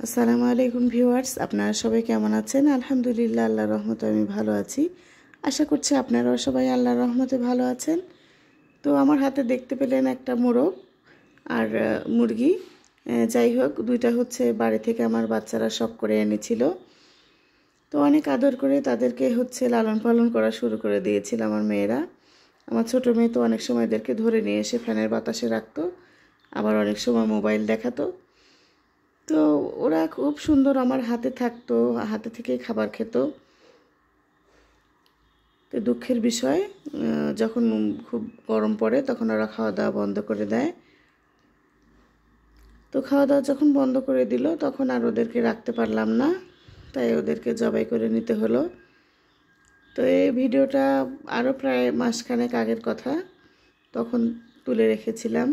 আসসালামু আলাইকুম ভিউয়ার্স, আপনারা সবাই কেমন আছেন? আলহামদুলিল্লাহ, আল্লাহর রহমতে আমি ভালো আছি। আশা করছি আপনারাও সবাই আল্লাহর রহমতে ভালো আছেন। তো আমার হাতে দেখতে পেলেন একটা মোরগ আর মুরগি। যাই হোক, দুইটা হচ্ছে বাড়ি থেকে আমার বাচ্চারা শখ করে এনেছিল। তো অনেক আদর করে তাদেরকে হচ্ছে লালন পালন করা শুরু করে দিয়েছিল আমার মেয়েরা। আমার ছোটো মেয়ে তো অনেক সময় এদেরকে ধরে নিয়ে এসে ফ্যানের বাতাসে রাখতো, আবার অনেক সময় মোবাইল দেখাতো। তো ওরা খুব সুন্দর আমার হাতে থাকতো, হাতে থেকেই খাবার খেত। তো দুঃখের বিষয়, যখন খুব গরম পড়ে তখন ওরা খাওয়া দাওয়া বন্ধ করে দেয়। তো খাওয়া দাওয়া যখন বন্ধ করে দিল তখন আর ওদেরকে রাখতে পারলাম না, তাই ওদেরকে জবাই করে নিতে হলো। তো এই ভিডিওটা আরও প্রায় মাসখানেক আগের কথা, তখন তুলে রেখেছিলাম।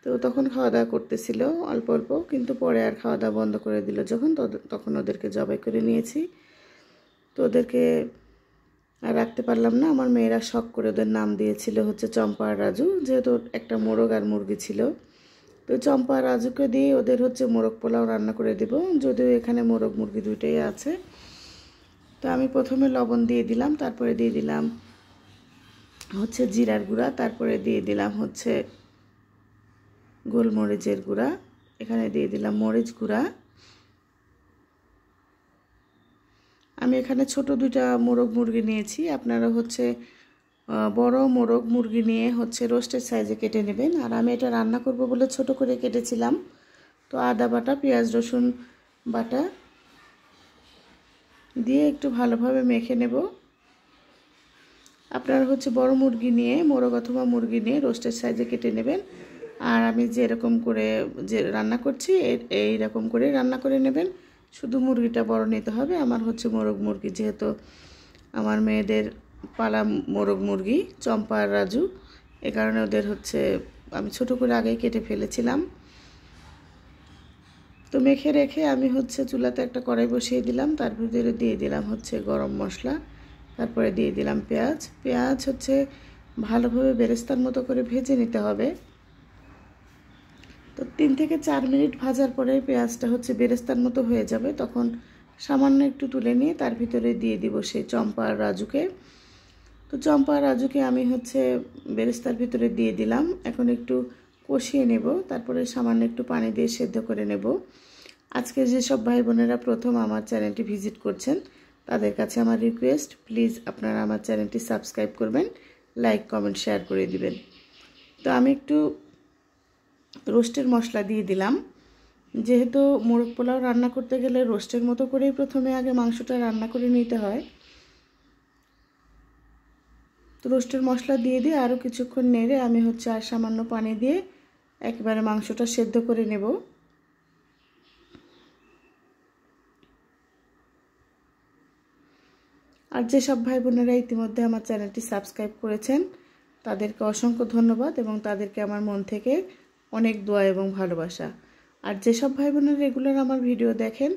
তো তখন খাওয়া দাওয়া করতেছিল অল্প অল্প, কিন্তু পরে আর খাওয়া দাওয়া বন্ধ করে দিল যখন, তখন ওদেরকে জবাই করে নিয়েছি। তো ওদেরকে আর রাখতে পারলাম না। আমার মেয়েরা শখ করে ওদের নাম দিয়েছিল হচ্ছে চম্পা আর রাজু, যেহেতু একটা মোরগ আর মুরগি ছিল। তো চম্পা আর রাজুকে দিয়ে ওদের হচ্ছে মোরগ পোলাও রান্না করে দেব, যদিও এখানে মোরগ মুরগি দুইটাই আছে। তো আমি প্রথমে লবণ দিয়ে দিলাম, তারপরে দিয়ে দিলাম হচ্ছে জিরার গুঁড়া, তারপরে দিয়ে দিলাম হচ্ছে গোলমরিচের গুঁড়া, এখানে দিয়ে দিলাম মরিচ গুঁড়া। আমি এখানে ছোট দুইটা মোরগ মুরগি নিয়েছি, আপনারা হচ্ছে বড় মোরগ মুরগি নিয়ে হচ্ছে রোস্টের সাইজে কেটে নেবেন। আর আমি এটা রান্না করব বলে ছোট করে কেটেছিলাম। তো আদা বাটা, পেঁয়াজ রসুন বাটা দিয়ে একটু ভালোভাবে মেখে নেব। আপনারা হচ্ছে বড় মুরগি নিয়ে, মোরগ অথবা মুরগি নিয়ে রোস্টের সাইজে কেটে নেবেন। আর আমি যেরকম করে যে রান্না করছি এইরকম করে রান্না করে নেবেন। শুধু মুরগিটা বড় নিতে হবে। আমার হচ্ছে মোরগ মুরগি, যেহেতু আমার মেয়েদের পালা মোরগ মুরগি চম্পা আর রাজু, এ কারণে ওদের হচ্ছে আমি ছোট করে আগেই কেটে ফেলেছিলাম। তো মেখে রেখে আমি হচ্ছে চুলাতে একটা কড়াই বসিয়ে দিলাম, তার ভিতরে দিয়ে দিলাম হচ্ছে গরম মশলা, তারপরে দিয়ে দিলাম পেঁয়াজ হচ্ছে ভালোভাবে বেরেস্তার মতো করে ভেজে নিতে হবে। তো 3 থেকে 4 মিনিট ভাজার পরে পেঁয়াজটা হচ্ছে বেরেস্তার মতো হয়ে যাবে, তখন সামান্য একটু তুলে নিয়ে তার ভিতরে দিয়ে দিব সেই চম্পা আর রাজুকে। তো চম্পা আর রাজুকে আমি হচ্ছে বেরেস্তার ভিতরে দিয়ে দিলাম। এখন একটু কষিয়ে নেব, তারপরে সামান্য একটু পানি দিয়ে সেদ্ধ করে নেব। আজকে যেসব ভাই বোনেরা প্রথম আমার চ্যানেলটি ভিজিট করছেন তাদের কাছে আমার রিকোয়েস্ট, প্লিজ আপনারা আমার চ্যানেলটি সাবস্ক্রাইব করবেন, লাইক কমেন্ট শেয়ার করে দিবেন। তো আমি একটু রোস্টের মশলা দিয়ে দিলাম। যেহেতু মোরগ পোলাও রান্না করতে গেলে রোস্টের মতো করেই প্রথমে আগে মাংসটা রান্না করে নিতে হয়। তো রোস্টের মশলা দিয়ে দিয়ে আরও কিছুক্ষণ নেড়ে আমি হচ্ছে আর সামান্য পানি দিয়ে একেবারে মাংসটা সেদ্ধ করে নেব। আর যেসব ভাই বোনেরা ইতিমধ্যে আমার চ্যানেলটি সাবস্ক্রাইব করেছেন তাদেরকে অসংখ্য ধন্যবাদ, এবং তাদেরকে আমার মন থেকে অনেক দোয়া এবং ভালোবাসা। আর যেসব ভাই বোনেরা রেগুলার আমার ভিডিও দেখেন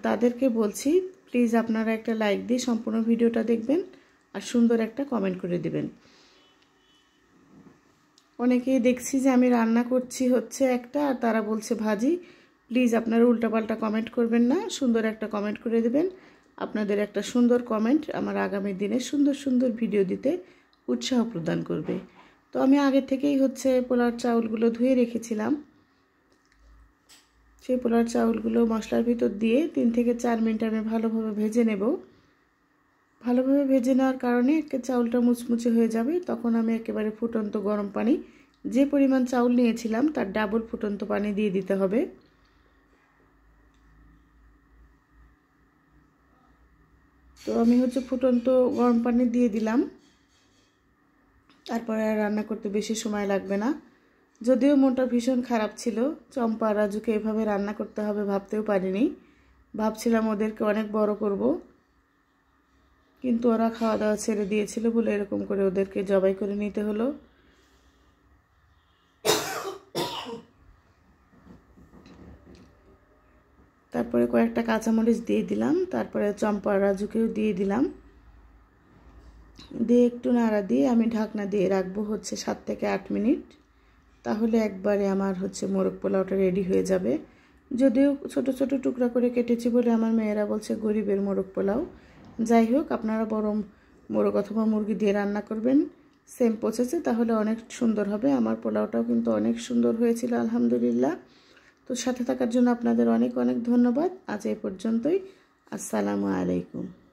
তাদেরকে বলছি, প্লিজ আপনারা একটা লাইক দিয়ে সম্পূর্ণ ভিডিওটা দেখবেন আর সুন্দর একটা কমেন্ট করে দিবেন। অনেকেই দেখছি যে আমি রান্না করছি হচ্ছে একটা আর তারা বলছে ভাজি। প্লিজ আপনারা উল্টাপাল্টা কমেন্ট করবেন না, সুন্দর একটা কমেন্ট করে দেবেন। আপনাদের একটা সুন্দর কমেন্ট আমার আগামী দিনে সুন্দর সুন্দর ভিডিও দিতে উৎসাহ প্রদান করবে। তো আমি আগে থেকেই হচ্ছে পোলার চাউলগুলো ধুয়ে রেখেছিলাম। সেই পোলার চাউলগুলো মশলার ভিতর দিয়ে 3 থেকে 4 মিনিট আমি ভালোভাবে ভেজে নেব। ভালোভাবে ভেজে নেওয়ার কারণে চাউলটা মুচমুচে হয়ে যাবে। তখন আমি একেবারে ফুটন্ত গরম পানি, যে পরিমাণ চাউল নিয়েছিলাম তার ডাবল ফুটন্ত পানি দিয়ে দিতে হবে। তো আমি হচ্ছে ফুটন্ত গরম পানি দিয়ে দিলাম। তারপরে আর রান্না করতে বেশি সময় লাগবে না। যদিও মনটা ভীষণ খারাপ ছিল, চম্পা রাজুকে এভাবে রান্না করতে হবে ভাবতেও পারিনি। ভাবছিলাম ওদেরকে অনেক বড় করব, কিন্তু ওরা খাওয়া দাওয়া ছেড়ে দিয়েছিল বলে এরকম করে ওদেরকে জবাই করে নিতে হলো। তারপরে কয়েকটা কাঁচামরিচ দিয়ে দিলাম, তারপরে চম্পা রাজুকেও দিয়ে দিলাম, দিয়ে একটু নাড়া দিয়ে আমি ঢাকনা দিয়ে রাখবো হচ্ছে 7 থেকে 8 মিনিট। তাহলে একবারে আমার হচ্ছে মোরগ পোলাওটা রেডি হয়ে যাবে। যদিও ছোট ছোট টুকরা করে কেটেছি বলে আমার মেয়েরা বলছে গরিবের মোরগ পোলাও। যাই হোক, আপনারা বরং মোরগ অথবা মুরগি দিয়ে রান্না করবেন সেম প্রসেসে, তাহলে অনেক সুন্দর হবে। আমার পোলাওটাও কিন্তু অনেক সুন্দর হয়েছিল আলহামদুলিল্লাহ। তো সাথে থাকার জন্য আপনাদের অনেক অনেক ধন্যবাদ। আজ এই পর্যন্তই। আসসালামু আলাইকুম।